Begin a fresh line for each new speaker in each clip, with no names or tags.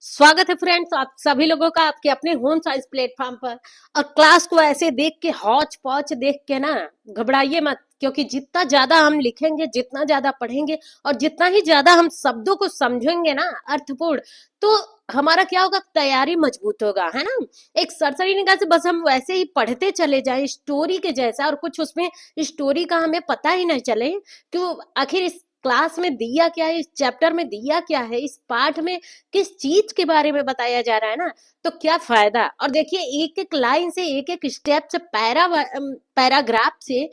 स्वागत है फ्रेंड्स आप सभी लोगों का आपके अपने होम साइंस प्लेटफॉर्म पर। और क्लास को ऐसे देख के हौच पौच देख के ना घबराइए मत, क्योंकि जितना ज्यादा हम लिखेंगे, जितना ज्यादा पढ़ेंगे और जितना ही ज्यादा हम शब्दों को समझेंगे ना अर्थपूर्ण, तो हमारा क्या होगा, तैयारी मजबूत होगा, है ना। एक सरसरी निगाह से बस हम वैसे ही पढ़ते चले जाएं स्टोरी के जैसा, और कुछ उसमें स्टोरी का हमें पता ही नहीं चले कि आखिर इस क्लास में दिया क्या है, इस चैप्टर में दिया क्या है, इस पाठ में किस चीज के बारे में बताया जा रहा है ना, तो क्या फायदा। और देखिए एक एक लाइन से, एक एक स्टेप से, पैराग्राफ से,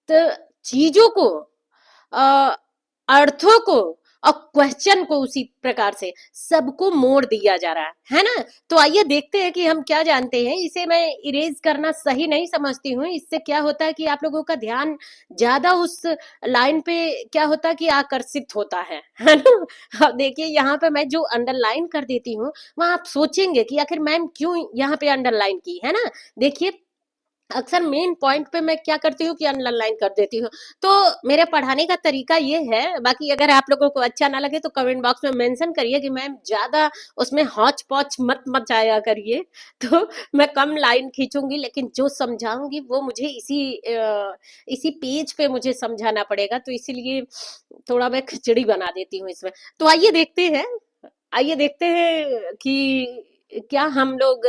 तो चीजों को, अ, अर्थों को और क्वेश्चन को उसी प्रकार से सबको मोड़ दिया जा रहा है ना। तो आइए देखते हैं कि हम क्या जानते हैं। इसे मैं इरेज करना सही नहीं समझती हूँ। इससे क्या होता है कि आप लोगों का ध्यान ज्यादा उस लाइन पे क्या होता है कि आकर्षित होता है ना। अब देखिए यहाँ पे मैं जो अंडरलाइन कर देती हूँ, वहां आप सोचेंगे कि आखिर मैम क्यों यहाँ पे अंडरलाइन की है ना। देखिए अक्सर मेन पॉइंट पे मैं क्या करती हूँ कि अंडरलाइन कर देती हूँ। तो मेरे पढ़ाने का तरीका ये है। बाकी अगर आप लोगों को अच्छा ना लगे तो कमेंट बॉक्स में मेंशन करिए कि मैम ज्यादा उसमें हौच पौच मत मचाया करिए। तो मैं कम लाइन खींचूंगी, लेकिन जो समझाऊंगी वो मुझे इसी पेज पे मुझे समझाना पड़ेगा, तो इसीलिए थोड़ा मैं खिचड़ी बना देती हूँ इसमें। तो आइए देखते हैं कि क्या हम लोग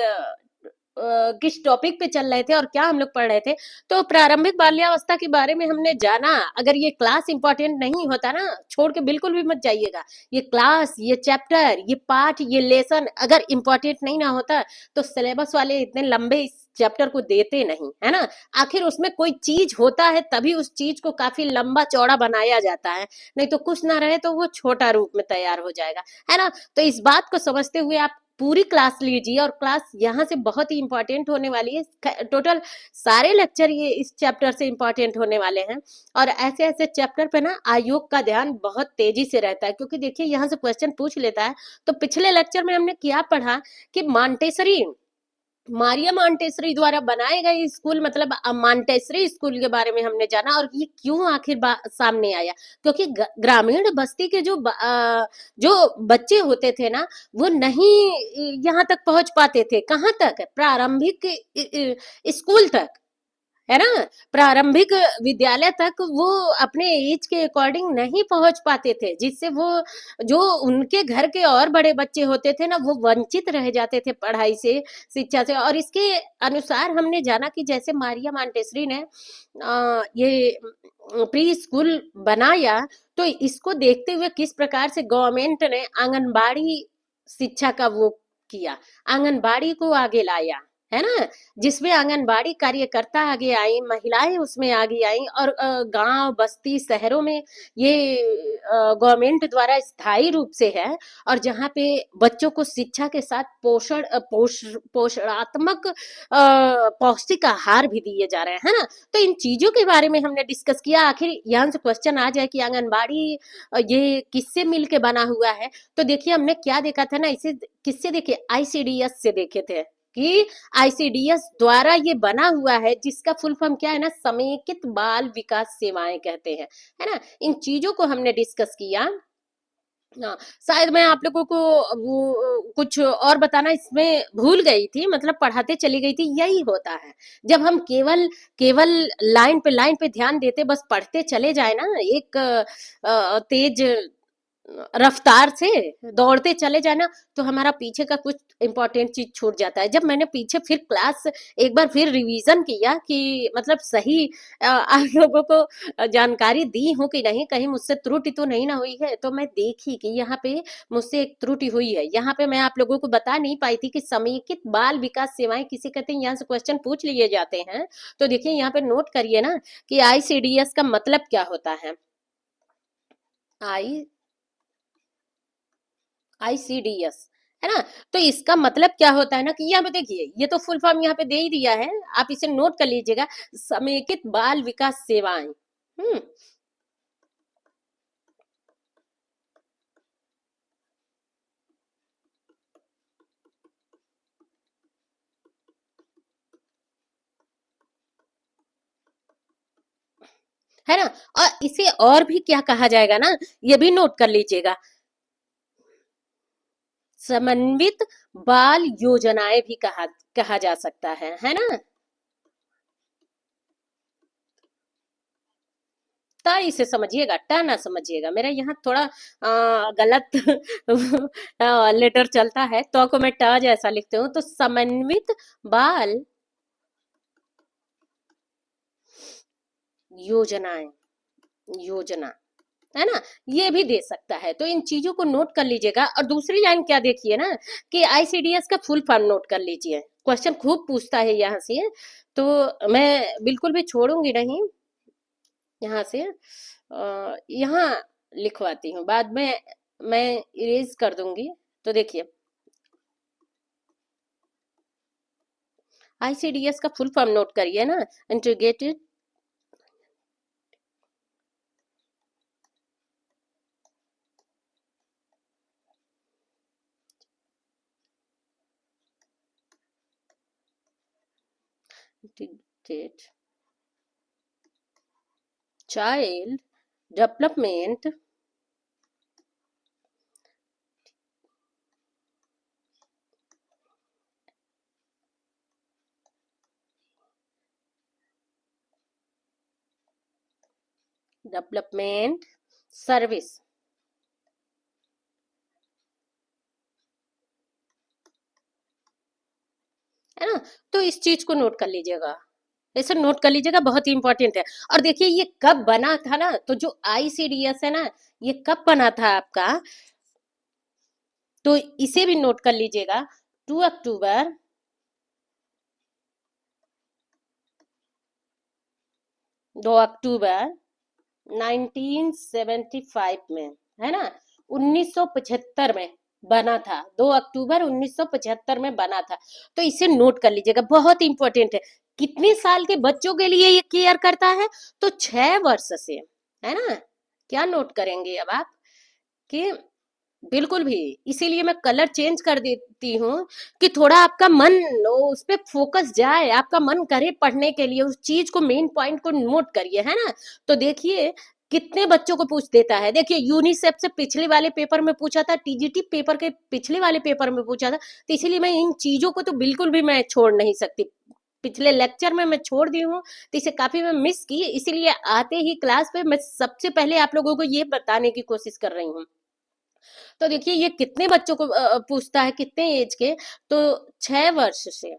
किस टॉपिक पे चल रहे थे और क्या हम लोग पढ़ रहे थे। तो प्रारंभिक बाल्यावस्था के बारे में हमने जाना। अगर ये क्लास इंपॉर्टेंट नहीं होता ना, छोड़ के बिल्कुल भी मत जाइएगा। ये क्लास, ये चैप्टर, ये पाठ, ये लेसन अगर इंपॉर्टेंट नहीं ना होता तो सिलेबस वाले इतने लंबे इस चैप्टर को देते नहीं, है ना। आखिर उसमें कोई चीज होता है तभी उस चीज को काफी लंबा चौड़ा बनाया जाता है, नहीं तो कुछ ना रहे तो वो छोटा रूप में तैयार हो जाएगा, है ना। तो इस बात को समझते हुए आप पूरी क्लास लीजिए, और क्लास यहाँ से बहुत ही इंपॉर्टेंट होने वाली है। टोटल सारे लेक्चर ये इस चैप्टर से इंपॉर्टेंट होने वाले हैं। और ऐसे ऐसे चैप्टर पे ना आयोग का ध्यान बहुत तेजी से रहता है, क्योंकि देखिए यहाँ से क्वेश्चन पूछ लेता है। तो पिछले लेक्चर में हमने क्या पढ़ा कि मॉन्टेसरी, मारिया मॉन्टेसरी द्वारा बनाए गए स्कूल, मतलब मॉन्टेसरी स्कूल के बारे में हमने जाना। और ये क्यों आखिर सामने आया, क्योंकि ग्रामीण बस्ती के जो बच्चे होते थे ना, वो नहीं यहाँ तक पहुंच पाते थे। कहाँ तक? प्रारंभिक स्कूल तक, है ना। प्रारंभिक विद्यालय तक वो अपने एज के अकॉर्डिंग नहीं पहुंच पाते थे, जिससे वो जो उनके घर के और बड़े बच्चे होते थे ना, वो वंचित रह जाते थे पढ़ाई से, शिक्षा से। और इसके अनुसार हमने जाना कि जैसे मारिया मॉन्टेसरी ने ये प्री स्कूल बनाया, तो इसको देखते हुए किस प्रकार से गवर्नमेंट ने आंगनबाड़ी शिक्षा का वो किया, आंगनबाड़ी को आगे लाया, है ना। जिसमें आंगनबाड़ी कार्यकर्ता आगे आई, महिलाएं उसमें आगे आई, और गांव बस्ती शहरों में ये गवर्नमेंट द्वारा स्थायी रूप से है। और जहाँ पे बच्चों को शिक्षा के साथ पोषणात्मक पौष्टिक आहार भी दिए जा रहे हैं, है ना। तो इन चीजों के बारे में हमने डिस्कस किया। आखिर यहाँ से क्वेश्चन आ जाए कि आंगनबाड़ी ये किससे मिल के बना हुआ है, तो देखिए हमने क्या देखा था ना, इसे किससे देखे, आईसीडीएस से देखे थे कि आईसीडीएस द्वारा ये बना हुआ है, जिसका फुल फॉर्म क्या है ना, समेकित बाल विकास सेवाएं कहते हैं, है ना। इन चीजों को हमने डिस्कस किया। हाँ, शायद मैं आप लोगों को वो कुछ और बताना इसमें भूल गई थी, मतलब पढ़ाते चली गई थी। यही होता है जब हम केवल केवल लाइन पे ध्यान देते, बस पढ़ते चले जाए ना, एक तेज रफ्तार से दौड़ते चले जाए ना, तो हमारा पीछे का कुछ इंपॉर्टेंट चीज छूट जाता है। जब मैंने पीछे फिर क्लास एक बार फिर रिवीजन किया कि मतलब सही आप लोगों को जानकारी दी हूँ कि नहीं, कहीं मुझसे त्रुटि तो नहीं ना हुई है, तो मैं देखी कि यहाँ पे मुझसे एक त्रुटि हुई है। यहाँ पे मैं आप लोगों को बता नहीं पाई थी कि समेकित बाल विकास सेवाएं किसे कहते हैं। यहाँ से क्वेश्चन पूछ लिए जाते हैं, तो देखिए यहाँ पे नोट करिए ना कि आईसीडीएस का मतलब क्या होता है। आई आईसीडीएस, है ना। तो इसका मतलब क्या होता है ना कि यहाँ पे देखिए, ये तो फुल फॉर्म यहाँ पे दे ही दिया है, आप इसे नोट कर लीजिएगा, समेकित बाल विकास सेवाएं। है ना। और इसे और भी क्या कहा जाएगा ना, ये भी नोट कर लीजिएगा, समन्वित बाल योजनाएं भी कहा कहा जा सकता है ना। ता इसे समझिएगा, टा ना समझिएगा, मेरा यहाँ थोड़ा गलत लेटर चलता है, तो को मैं टा जैसा लिखती हूँ, तो समन्वित बाल योजनाएं, योजना, है ना, ये भी दे सकता है। तो इन चीजों को नोट कर लीजिएगा। और दूसरी लाइन क्या देखिए ना, कि आईसीडीएस का फुल फॉर्म नोट कर लीजिए, क्वेश्चन खूब पूछता है यहाँ से, तो मैं बिल्कुल भी छोड़ूंगी नहीं यहाँ से। यहाँ लिखवाती हूँ, बाद में मैं इरेज कर दूंगी। तो देखिए, आईसीडीएस का फुल फॉर्म नोट करिए ना, integrated integrated child development development service, है ना। तो इस चीज को नोट कर लीजिएगा, ऐसे नोट कर लीजिएगा, बहुत ही इंपॉर्टेंट है। और देखिए ये कब बना था ना, तो जो आईसीडीएस है ना, ये कब बना था आपका, तो इसे भी नोट कर लीजिएगा। 2 अक्टूबर 2 अक्टूबर 1975 में, है ना, 1975 में बना था, 2 अक्टूबर 1975 में बना था। तो इसे नोट कर लीजिएगा, बहुत इंपॉर्टेंट है। कितने साल के बच्चों के लिए ये केयर करता है, तो 6 वर्ष से, है ना। क्या नोट करेंगे अब आप, कि बिल्कुल भी, इसीलिए मैं कलर चेंज कर देती हूँ, कि थोड़ा आपका मन उस पे फोकस जाए, आपका मन करे पढ़ने के लिए, उस चीज को, मेन पॉइंट को नोट करिए, है ना। तो देखिए कितने बच्चों को पूछ देता है, देखिए यूनिसेफ से पिछले वाले पेपर में पूछा था, टीजीटी पेपर के पिछले वाले पेपर में पूछा था, तो इसीलिए मैं इन चीजों को तो बिल्कुल भी मैं छोड़ नहीं सकती। पिछले लेक्चर में मैं छोड़ दी हूँ, तो इसे काफी मैं मिस की, इसीलिए आते ही क्लास पे मैं सबसे पहले आप लोगों को ये बताने की कोशिश कर रही हूँ। तो देखिए ये कितने बच्चों को पूछता है, कितने एज के, तो 6 वर्ष से,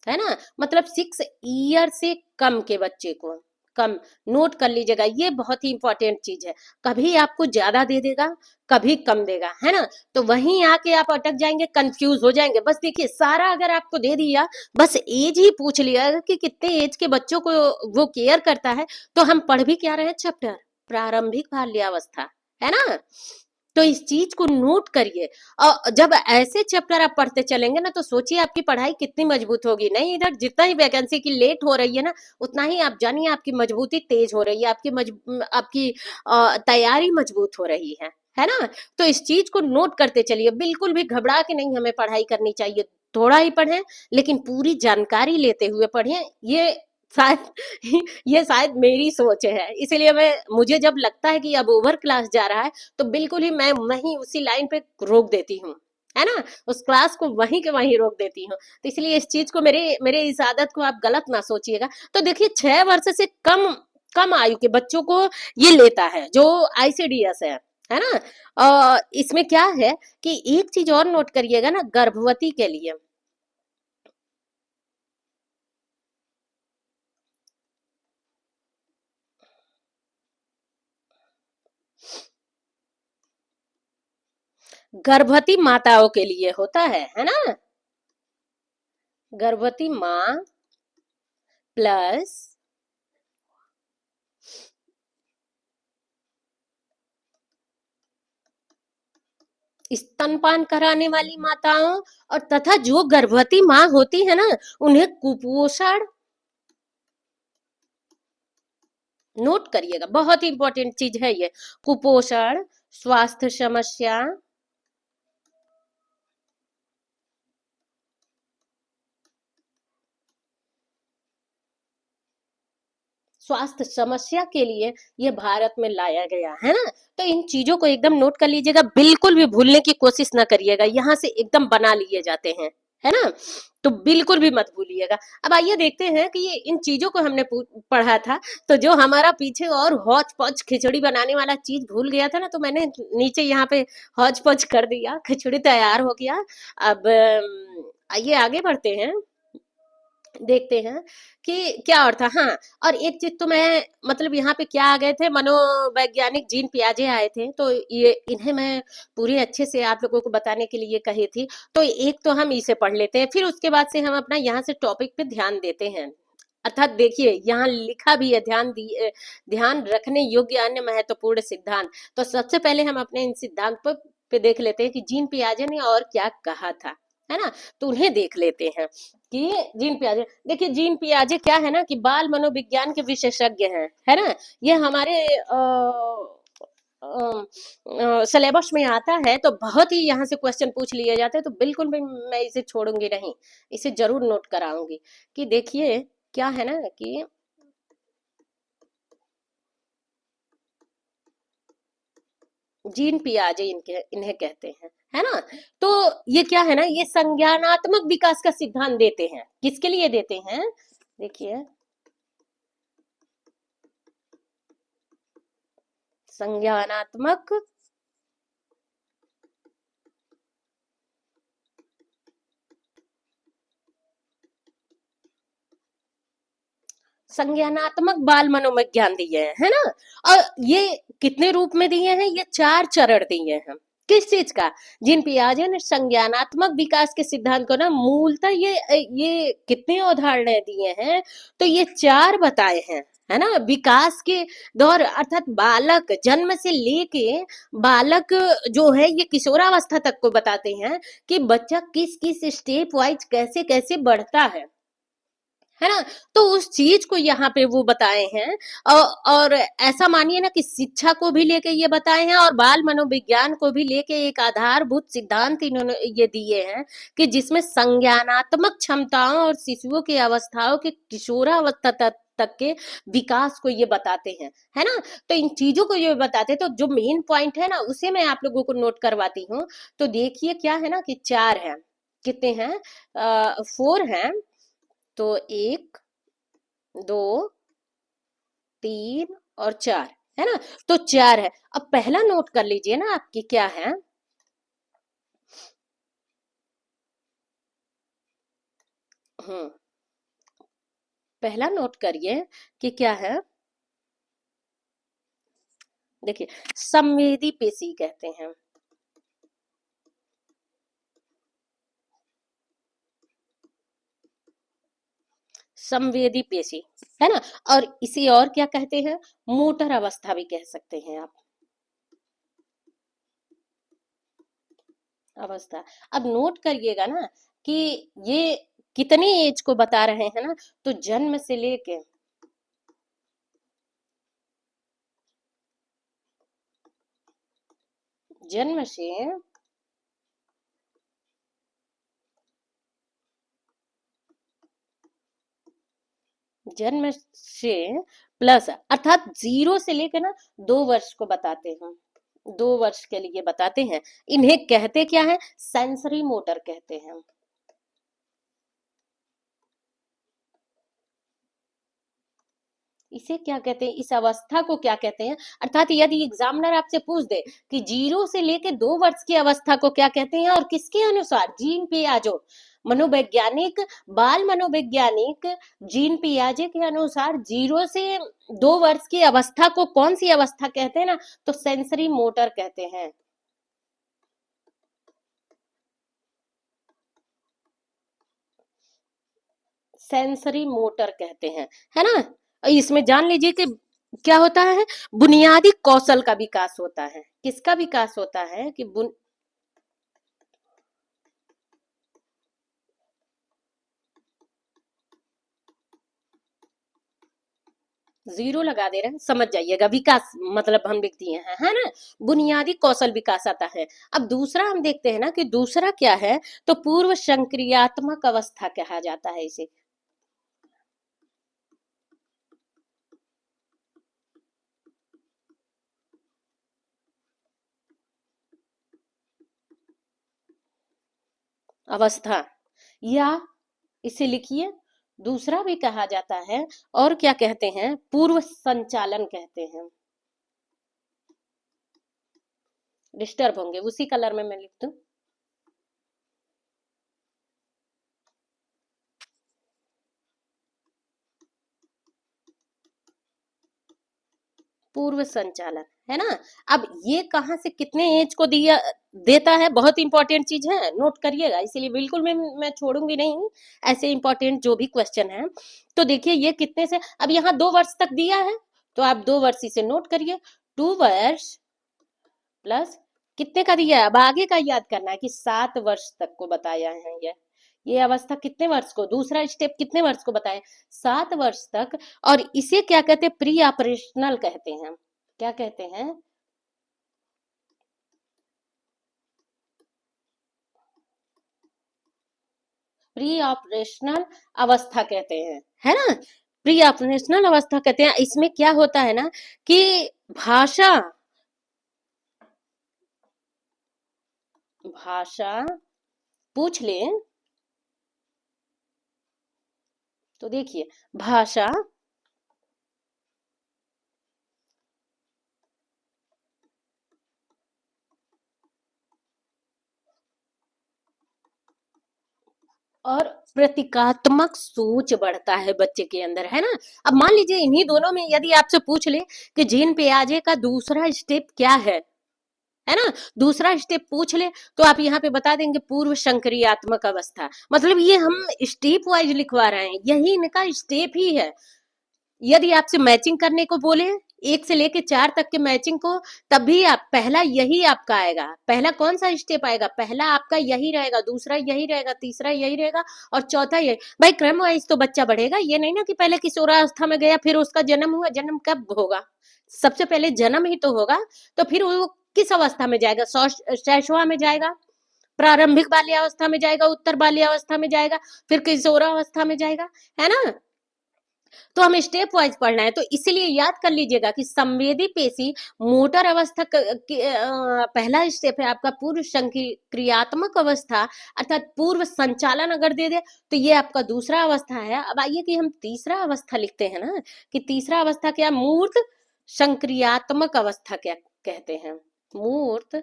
है ना, मतलब 6 ईयर से कम के बच्चे को, कम, नोट कर लीजिएगा, ये बहुत ही इंपॉर्टेंट चीज है। कभी आपको ज्यादा दे देगा, कभी कम देगा, है ना। तो वहीं आके आप अटक जाएंगे, कंफ्यूज हो जाएंगे। बस देखिए सारा अगर आपको दे दिया, बस एज ही पूछ लिया कि कितने एज के बच्चों को वो केयर करता है, तो हम पढ़ भी क्या रहे हैं, चैप्टर प्रारंभिक बाल्यावस्था, है ना। तो इस चीज को नोट करिए। और जब ऐसे चैप्टर आप पढ़ते चलेंगे ना, तो सोचिए आपकी पढ़ाई कितनी मजबूत होगी। नहीं, इधर जितना ही वैकेंसी की लेट हो रही है ना, उतना ही आप जानिए आपकी मजबूती तेज हो रही है, आपकी तैयारी मजबूत हो रही है ना। तो इस चीज को नोट करते चलिए, बिल्कुल भी घबरा के नहीं हमें पढ़ाई करनी चाहिए। थोड़ा ही पढ़ें, लेकिन पूरी जानकारी लेते हुए पढ़ें। ये शायद ये शायद मेरी सोच है, इसीलिए मैं, मुझे जब लगता है कि अब ओवर क्लास जा रहा है, तो बिल्कुल ही मैं वहीं उसी लाइन पे रोक देती हूँ, है ना, उस क्लास को वहीं के वहीं रोक देती हूँ। तो इसलिए इस चीज को, मेरे मेरे इस आदत को आप गलत ना सोचिएगा। तो देखिए 6 वर्ष से कम कम आयु के बच्चों को ये लेता है, जो आईसीडीएस है ना। इसमें क्या है, कि एक चीज और नोट करिएगा ना, गर्भवती के लिए, गर्भवती माताओं के लिए होता है ना। गर्भवती माँ प्लस स्तनपान कराने वाली माताओं, और तथा जो गर्भवती माँ होती है ना, उन्हें कुपोषण, नोट करिएगा, बहुत ही इंपॉर्टेंट चीज है ये, कुपोषण, स्वास्थ्य समस्या, स्वास्थ्य समस्या के लिए ये भारत में लाया गया है ना। तो इन चीजों को एकदम नोट कर लीजिएगा, बिल्कुल भी भूलने की कोशिश ना करिएगा, यहाँ से एकदम बना लिए जाते हैं, है ना। तो बिल्कुल भी मत भूलिएगा। अब आइए देखते हैं कि ये इन चीजों को हमने पढ़ा था, तो जो हमारा पीछे और हौच पौच खिचड़ी बनाने वाला चीज भूल गया था ना, तो मैंने नीचे यहाँ पे हौच पौच कर दिया, खिचड़ी तैयार हो गया। अब आइए आगे बढ़ते हैं, देखते हैं कि क्या और था। हाँ, और एक चीज तो मैं मतलब यहाँ पे क्या आ गए थे, मनोवैज्ञानिक जीन पियाजे आए थे, तो ये इन्हें मैं पूरे अच्छे से आप लोगों को बताने के लिए कही थी। तो एक तो हम इसे पढ़ लेते हैं, फिर उसके बाद से हम अपना यहाँ से टॉपिक पे ध्यान देते हैं। अर्थात देखिए यहाँ लिखा भी है, ध्यान रखने योग्य अन्य महत्वपूर्ण सिद्धांत। तो सबसे पहले हम अपने इन सिद्धांत पे देख लेते हैं कि जीन पियाजे ने और क्या कहा था, है ना। तो उन्हें देख लेते हैं कि जीन पियाजे, देखिए जीन पियाजे क्या है ना कि बाल मनोविज्ञान के विशेषज्ञ हैं, है ना। ये हमारे सिलेबस में आता है, तो बहुत ही यहाँ से क्वेश्चन पूछ लिए जाते हैं, तो बिल्कुल भी मैं इसे छोड़ूंगी नहीं, इसे जरूर नोट कराऊंगी। कि देखिए क्या है ना कि जीन पियाजे इन्हें कहते हैं, है ना। तो ये क्या है ना, ये संज्ञानात्मक विकास का सिद्धांत देते हैं, किसके लिए देते हैं, देखिए संज्ञानात्मक संज्ञानात्मक बाल मनोविज्ञान दिए हैं, है ना। और ये कितने रूप में दिए हैं, ये 4 चरण दिए हैं। किस चीज का, जिन पियाजे ने संज्ञानात्मक विकास के सिद्धांत को ना मूलतः ये कितने उदाहरण दिए हैं, तो ये 4 बताए हैं, है ना। विकास के दौर अर्थात बालक जन्म से लेके बालक जो है ये किशोरावस्था तक को बताते हैं कि बच्चा किस किस स्टेप वाइज कैसे कैसे बढ़ता है ना। तो उस चीज को यहाँ पे वो बताए हैं। और ऐसा मानिए ना कि शिक्षा को भी लेके ये बताए हैं, और बाल मनोविज्ञान को भी लेके एक आधारभूत सिद्धांत इन्होंने ये दिए हैं कि जिसमें संज्ञानात्मक क्षमताओं और शिशुओं की अवस्थाओं के किशोरावस्था तक के विकास को ये बताते हैं, है ना। तो इन चीजों को ये बताते हैं, तो जो मेन पॉइंट है ना उसे मैं आप लोगों को नोट करवाती हूँ। तो देखिए क्या है ना कि 4 है, कितने हैं, 4 हैं। तो 1 2 3 और 4, है ना। तो 4 है। अब पहला नोट कर लीजिए ना आपकी क्या है, हम्म पहला नोट करिए कि क्या है, देखिए संवेदी पेशी कहते हैं, संवेदी पेशी, है ना। और इसे और क्या कहते हैं, मोटर अवस्था भी कह सकते हैं आप, अवस्था। अब नोट करिएगा ना कि ये कितने एज को बता रहे हैं ना, तो जन्म से लेके जन्म से जन्म से प्लस अर्थात 0 से लेकर ना 2 वर्ष को बताते हैं, 2 वर्ष के लिए बताते हैं। इन्हें कहते क्या है, सेंसरी मोटर कहते हैं। इसे क्या कहते हैं, इस अवस्था को क्या कहते हैं। अर्थात यदि एग्जामिनर आपसे पूछ दे कि 0 से लेकर 2 वर्ष की अवस्था को क्या कहते हैं, और किसके अनुसार, जीन पियाजो मनोवैज्ञानिक, बाल मनोवैज्ञानिक जीन पियाजे के अनुसार 0 से 2 वर्ष की अवस्था को कौन सी अवस्था कहते हैं ना, तो सेंसरी मोटर कहते हैं। सेंसरी मोटर कहते हैं, है ना। इसमें जान लीजिए कि क्या होता है, बुनियादी कौशल का विकास होता है, किसका विकास होता है कि 0 लगा दे रहे हैं, समझ जाइएगा, विकास मतलब हम लिख दिए हैं, है ना। बुनियादी कौशल विकास आता है। अब दूसरा हम देखते हैं ना कि दूसरा क्या है, तो पूर्व संक्रियात्मक अवस्था कहा जाता है इसे। अवस्था, या इसे लिखिए दूसरा भी कहा जाता है, और क्या कहते हैं, पूर्व संचालन कहते हैं। डिस्टर्ब होंगे, उसी कलर में मैं लिख दूं। पूर्व संचालन, है ना। अब ये कहाँ से कितने एज को दिया देता है, बहुत इंपॉर्टेंट चीज है, नोट करिएगा, इसीलिए बिल्कुल मैं छोड़ूंगी नहीं ऐसे इंपॉर्टेंट जो भी क्वेश्चन है। तो देखिए ये कितने से, अब यहाँ 2 वर्ष तक दिया है, तो आप 2 वर्ष इसे नोट करिए। 2 वर्ष प्लस कितने का दिया है, अब आगे का याद करना है कि 7 वर्ष तक को बताया है ये अवस्था कितने वर्ष को, दूसरा स्टेप कितने वर्ष को बताया, 7 वर्ष तक। और इसे क्या कहते हैं, प्री ऑपरेशनल कहते हैं। क्या कहते हैं, प्री ऑपरेशनल अवस्था कहते हैं, है ना। प्री ऑपरेशनल अवस्था कहते हैं। इसमें क्या होता है ना कि भाषा भाषा पूछ लें तो देखिए, भाषा और प्रतीकात्मक सोच बढ़ता है बच्चे के अंदर, है ना। अब मान लीजिए इन्हीं दोनों में यदि आपसे पूछ ले कि जीन पियाजे का दूसरा स्टेप क्या है ना, दूसरा स्टेप पूछ ले, तो आप यहाँ पे बता देंगे पूर्व संक्रियात्मक अवस्था। मतलब ये हम स्टेप वाइज लिखवा रहे हैं, यही इनका स्टेप ही है। यदि आपसे मैचिंग करने को बोले 1 से लेके 4 तक के मैचिंग को, तब भी आप पहला यही आपका आएगा। पहला कौन सा स्टेप आएगा, पहला आपका यही रहेगा, दूसरा यही रहेगा, तीसरा यही रहेगा, और चौथा यही। भाई क्रम वाइज तो बच्चा बढ़ेगा, ये नहीं ना कि पहले किशोरावस्था में गया फिर उसका जन्म हुआ। जन्म कब होगा, सबसे पहले जन्म ही तो होगा। तो फिर वो किस अवस्था में जाएगा, शैशवा में जाएगा, प्रारंभिक बाल्यावस्था में जाएगा, उत्तर बाल्यावस्था में जाएगा, फिर किशोरावस्था में जाएगा, है ना। तो हमें स्टेप वाइज पढ़ना है, तो इसीलिए याद कर लीजिएगा कि संवेदी पेशी मोटर अवस्था पहला स्टेप है आपका पूर्व संक्रियात्मक अवस्था, अर्थात पूर्व संचालन अगर दे दे तो ये आपका दूसरा अवस्था है। अब आइए कि हम तीसरा अवस्था लिखते हैं ना, कि तीसरा अवस्था क्या, मूर्त संक्रियात्मक अवस्था क्या कहते हैं, मूर्त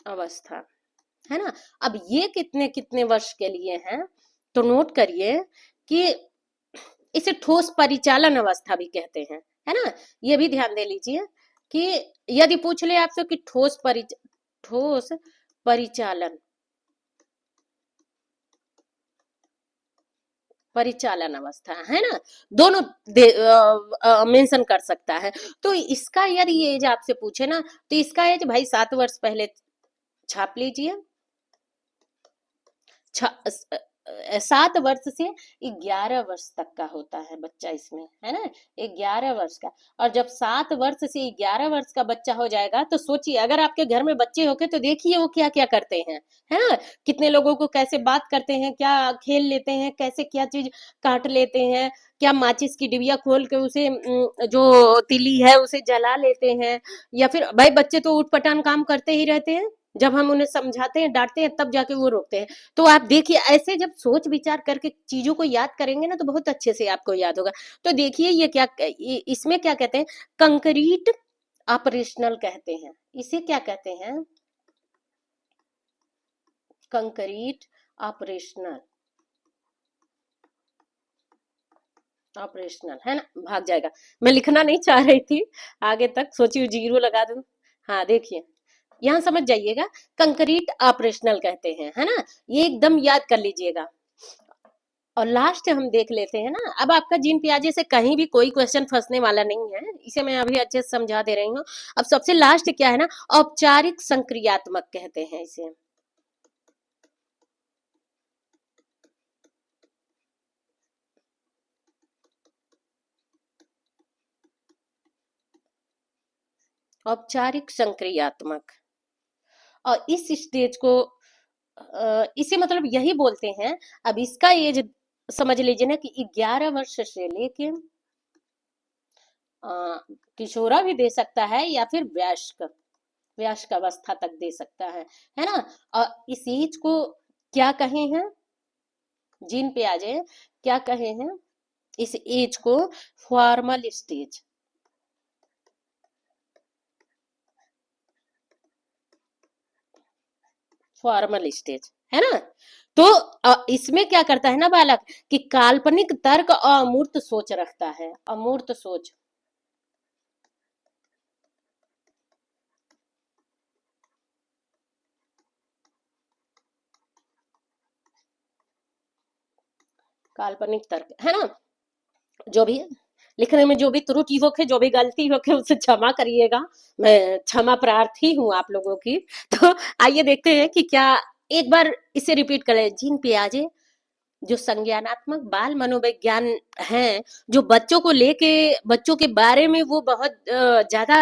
अवस्था, है ना। अब ये कितने कितने वर्ष के लिए है, तो नोट करिए कि इसे ठोस परिचालन अवस्था भी कहते हैं, है ना। ये भी ध्यान दे लीजिए कि यदि पूछ ले आपसे कि ठोस परिचालन परिचालन अवस्था, है ना, दोनों मेंशन कर सकता है। तो इसका यदि एज आपसे पूछे ना, तो इसका एज भाई 7 वर्ष पहले छाप लीजिए। 7 वर्ष से 11 वर्ष तक का होता है बच्चा इसमें, है ना, 11 वर्ष का। और जब 7 वर्ष से 11 वर्ष का बच्चा हो जाएगा, तो सोचिए अगर आपके घर में बच्चे होके तो देखिए वो क्या क्या करते हैं, है ना। कितने लोगों को कैसे बात करते हैं, क्या खेल लेते हैं, कैसे क्या चीज काट लेते हैं, क्या माचिस की डिबिया खोल के उसे जो तिली है उसे जला लेते हैं। या फिर भाई बच्चे तो उठ पटांग काम करते ही रहते हैं, जब हम उन्हें समझाते हैं डांटते हैं तब जाके वो रोकते हैं। तो आप देखिए ऐसे जब सोच विचार करके चीजों को याद करेंगे ना, तो बहुत अच्छे से आपको याद होगा। तो देखिए ये क्या, इसमें क्या कहते हैं, कंक्रीट ऑपरेशनल कहते हैं। इसे क्या कहते हैं, कंक्रीट ऑपरेशनल ऑपरेशनल, है ना। भाग जाएगा, मैं लिखना नहीं चाह रही थी आगे तक, सोची जीरो लगा दूं। हाँ देखिए यहाँ समझ जाइएगा, कंक्रीट ऑपरेशनल कहते हैं, है ना। ये एकदम याद कर लीजिएगा। और लास्ट हम देख लेते हैं ना, अब आपका जीन पियाजे से कहीं भी कोई क्वेश्चन फंसने वाला नहीं है, इसे मैं अभी अच्छे से समझा दे रही हूँ। अब सबसे लास्ट क्या है ना, औपचारिक संक्रियात्मक कहते हैं इसे। औपचारिक संक्रियात्मक, और इस स्टेज को इसे मतलब यही बोलते हैं। अब इसका एज समझ लीजिए ना कि 11 वर्ष से लेके किशोरा भी दे सकता है या फिर वयस्क, वयस्क अवस्था तक दे सकता है ना। और इस एज को क्या कहे हैं, जीन पे आ जाए, क्या कहे हैं इस एज को? फॉर्मल स्टेज, फॉर्मल स्टेज, है ना। तो इसमें क्या करता है ना बालक, कि काल्पनिक तर्क और अमूर्त सोच रखता है, अमूर्त सोच। काल्पनिक तर्क, है ना। जो भी लिखने में जो भी त्रुटि होके, जो भी गलती होके, उसे क्षमा करिएगा, मैं क्षमा प्रार्थी हूँ आप लोगों की। तो आइए देखते हैं कि क्या, एक बार इसे रिपीट करें। जीन पियाजे जो संज्ञानात्मक बाल मनोविज्ञान है, जो बच्चों को लेके, बच्चों के बारे में वो बहुत ज्यादा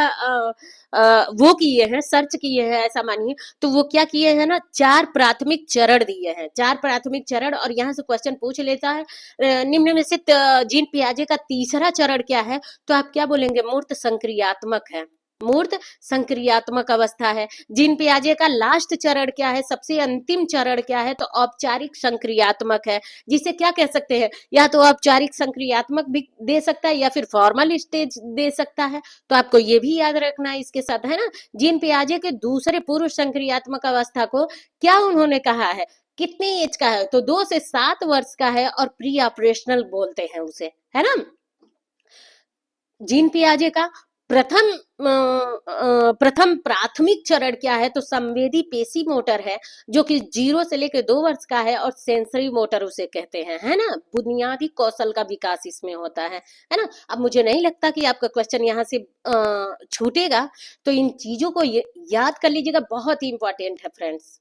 वो किए हैं, सर्च किए हैं ऐसा मानिए। तो वो क्या किए हैं ना, 4 प्राथमिक चरण दिए हैं, 4 प्राथमिक चरण। और यहाँ से क्वेश्चन पूछ लेता है निम्न में से जीन पियाजे का तीसरा चरण क्या है? तो आप क्या बोलेंगे? मूर्त संक्रियात्मक है, मूर्त संक्रियात्मक अवस्था है। जीन पियाजे का लास्ट चरण क्या है, सबसे अंतिम चरण क्या है? तो औपचारिक संक्रियात्मक है, जिसे क्या कह सकते हैं, या तो औपचारिक संक्रियात्मक भी दे सकता है या फिर फॉर्मल स्टेज दे सकता है। तो आपको ये भी याद रखना है इसके साथ, है ना। जीन पियाजे के दूसरे पूर्व संक्रियात्मक अवस्था को क्या उन्होंने कहा है, कितने एज का है? तो 2 से 7 वर्ष का है, और प्री ऑपरेशनल बोलते हैं उसे, है ना। जीन पियाजे का प्रथम प्रथम प्राथमिक चरण क्या है? तो संवेदी पेशी मोटर है, जो कि 0 से लेकर 2 वर्ष का है, और सेंसरी मोटर उसे कहते हैं, है ना। बुनियादी कौशल का विकास इसमें होता है ना। अब मुझे नहीं लगता कि आपका क्वेश्चन यहाँ से छूटेगा, तो इन चीजों को याद कर लीजिएगा, बहुत ही इंपॉर्टेंट है फ्रेंड्स,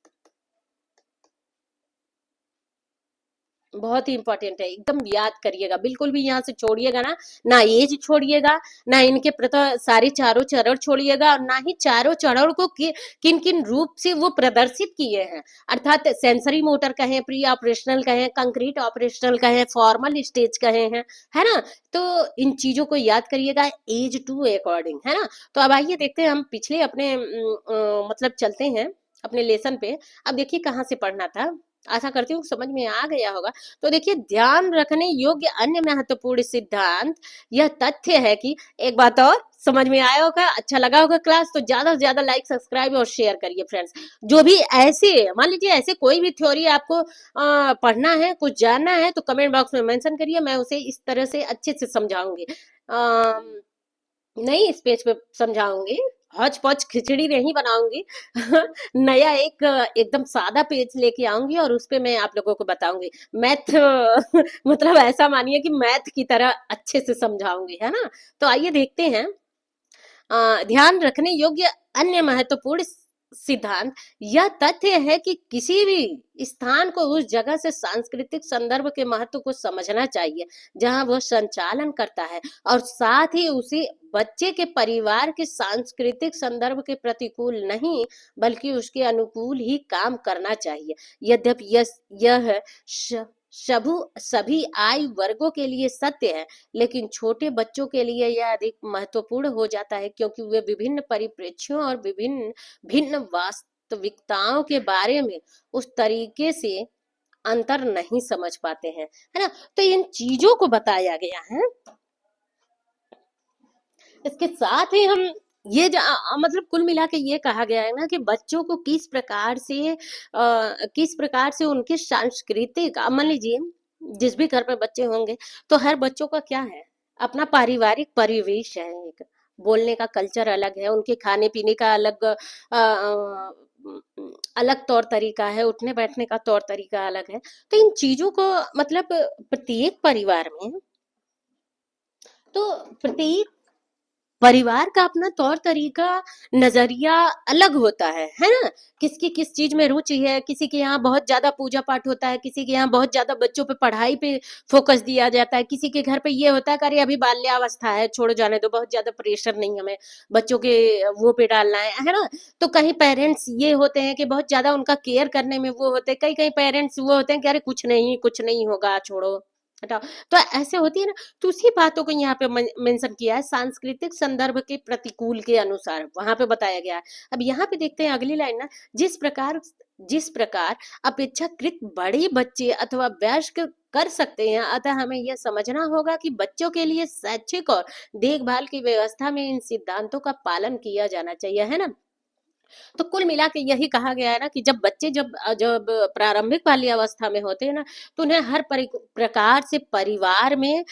बहुत ही इंपॉर्टेंट है, एकदम याद करिएगा, बिल्कुल भी यहाँ से छोड़िएगा ना, ना एज छोड़िएगा, ना इनके प्रथा सारे चारों चरण छोड़िएगा, और ना ही चारों चरण को किन किन रूप से वो प्रदर्शित किए हैं। अर्थात सेंसरी मोटर कहें, प्री ऑपरेशनल कहें, कंक्रीट ऑपरेशनल कहें, फॉर्मल स्टेज कहें हैं, है ना। तो इन चीजों को याद करिएगा एज टू अकॉर्डिंग, है ना। तो अब आइए देखते हैं, हम पिछले अपने मतलब चलते हैं अपने लेसन पे। अब देखिए कहाँ से पढ़ना था, आशा करती हूँ समझ में आ गया होगा। तो देखिए, ध्यान रखने योग्य अन्य महत्वपूर्ण सिद्धांत, यह तथ्य है कि, एक बात और, समझ में आया होगा, अच्छा लगा होगा क्लास, तो ज्यादा से ज्यादा लाइक, सब्सक्राइब और शेयर करिए फ्रेंड्स। जो भी ऐसे, मान लीजिए ऐसे कोई भी थ्योरी आपको पढ़ना है, कुछ जानना है, तो कमेंट बॉक्स में मेंशन करिए, मैं उसे इस तरह से अच्छे से समझाऊंगी, नई इस पेज पे समझाऊंगी, हौच पौच खिचड़ी नहीं बनाऊंगी। नया एक एकदम सादा पेज लेके आऊंगी, और उस पे मैं आप लोगों को बताऊंगी मैथ। मतलब ऐसा मानिए कि मैथ की तरह अच्छे से समझाऊंगी, है ना। तो आइए देखते हैं, ध्यान रखने योग्य अन्य महत्वपूर्ण सिद्धांत, यह तथ्य है कि किसी भी स्थान को उस जगह से सांस्कृतिक संदर्भ के महत्व को समझना चाहिए जहां वह संचालन करता है, और साथ ही उसे बच्चे के परिवार के सांस्कृतिक संदर्भ के प्रतिकूल नहीं, बल्कि उसके अनुकूल ही काम करना चाहिए। यद्यपि यह सभी आयु वर्गों के लिए सत्य है, लेकिन छोटे बच्चों के लिए यह अधिक महत्वपूर्ण हो जाता है, क्योंकि वे विभिन्न परिप्रेक्ष्यों और विभिन्न भिन्न वास्तविकताओं के बारे में उस तरीके से अंतर नहीं समझ पाते हैं, है ना। तो इन चीजों को बताया गया है। इसके साथ ही हम ये मतलब कुल मिला के ये कहा गया है ना, कि बच्चों को किस प्रकार से उनके सांस्कृतिक, मान लीजिए जिस भी घर में बच्चे होंगे, तो हर बच्चों का क्या है, अपना पारिवारिक परिवेश है, एक बोलने का कल्चर अलग है, उनके खाने पीने का अलग अलग तौर तरीका है, उठने बैठने का तौर तरीका अलग है। तो इन चीजों को, मतलब प्रत्येक परिवार में, तो प्रत्येक परिवार का अपना तौर तरीका, नजरिया अलग होता है ना। किसकी किस चीज में रुचि है, किसी के यहाँ बहुत ज्यादा पूजा पाठ होता है, किसी के यहाँ बहुत ज्यादा बच्चों पे पढ़ाई पे फोकस दिया जाता है, किसी के घर पे ये होता है कि अरे अभी बाल्यावस्था है, छोड़ो जाने दो, बहुत ज्यादा प्रेशर नहीं हमें बच्चों के वो पे डालना है ना। तो कहीं पेरेंट्स ये होते हैं कि बहुत ज्यादा उनका केयर करने में वो होते हैं, कई कई पेरेंट्स वो होते हैं कि अरे कुछ नहीं होगा, छोड़ो, हटाओ। तो ऐसे होती है ना, तो उसी बातों को यहाँ पे मेंशन किया है, सांस्कृतिक संदर्भ के प्रतिकूल के अनुसार वहां पे बताया गया है। अब यहाँ पे देखते हैं अगली लाइन ना, जिस प्रकार अपेक्षाकृत बड़े बच्चे अथवा वयस्क कर सकते हैं, अतः हमें यह समझना होगा कि बच्चों के लिए शैक्षिक और देखभाल की व्यवस्था में इन सिद्धांतों का पालन किया जाना चाहिए, है ना। तो कुल मिला के यही कहा गया है ना, कि जब बच्चे जब प्रारंभिक बाल्यावस्था में होते हैं ना, तो उन्हें हर प्रकार से परिवार में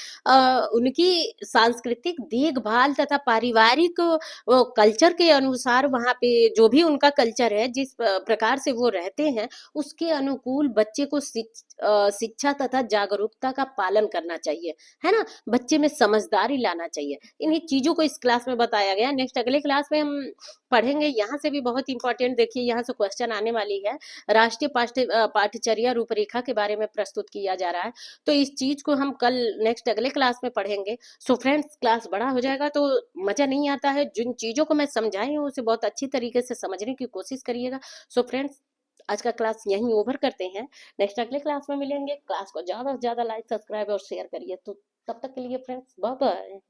उनकी सांस्कृतिक देखभाल तथा पारिवारिक वो कल्चर के अनुसार, वहाँ पे जो भी उनका कल्चर है, जिस प्रकार से वो रहते हैं, उसके अनुकूल बच्चे को शिक्षा तथा जागरूकता का पालन करना चाहिए, है ना। बच्चे में समझदारी लाना चाहिए। इन्हीं चीजों को इस क्लास में बताया गया। नेक्स्ट अगले क्लास में हम पढ़ेंगे, यहाँ से भी बहुत इंपॉर्टेंट, देखिए यहाँ से क्वेश्चन आने वाली है। राष्ट्रीय पाठ्यचर्या रूपरेखा के बारे में प्रस्तुत किया जा रहा है, तो इस चीज को हम कल नेक्स्ट अगले क्लास में पढ़ेंगे। सो फ्रेंड्स, क्लास बड़ा हो जाएगा तो मजा नहीं आता है। जिन चीजों को मैं समझाई हूँ उसे बहुत अच्छी तरीके से समझने की कोशिश करिएगा। सो फ्रेंड्स, आज का क्लास यहीं ओवर करते हैं। नेक्स्ट अगले क्लास में मिलेंगे। क्लास को ज्यादा से ज्यादा लाइक, सब्सक्राइब और शेयर करिए। तो तब तक के लिए फ्रेंड्स, बाय बाय।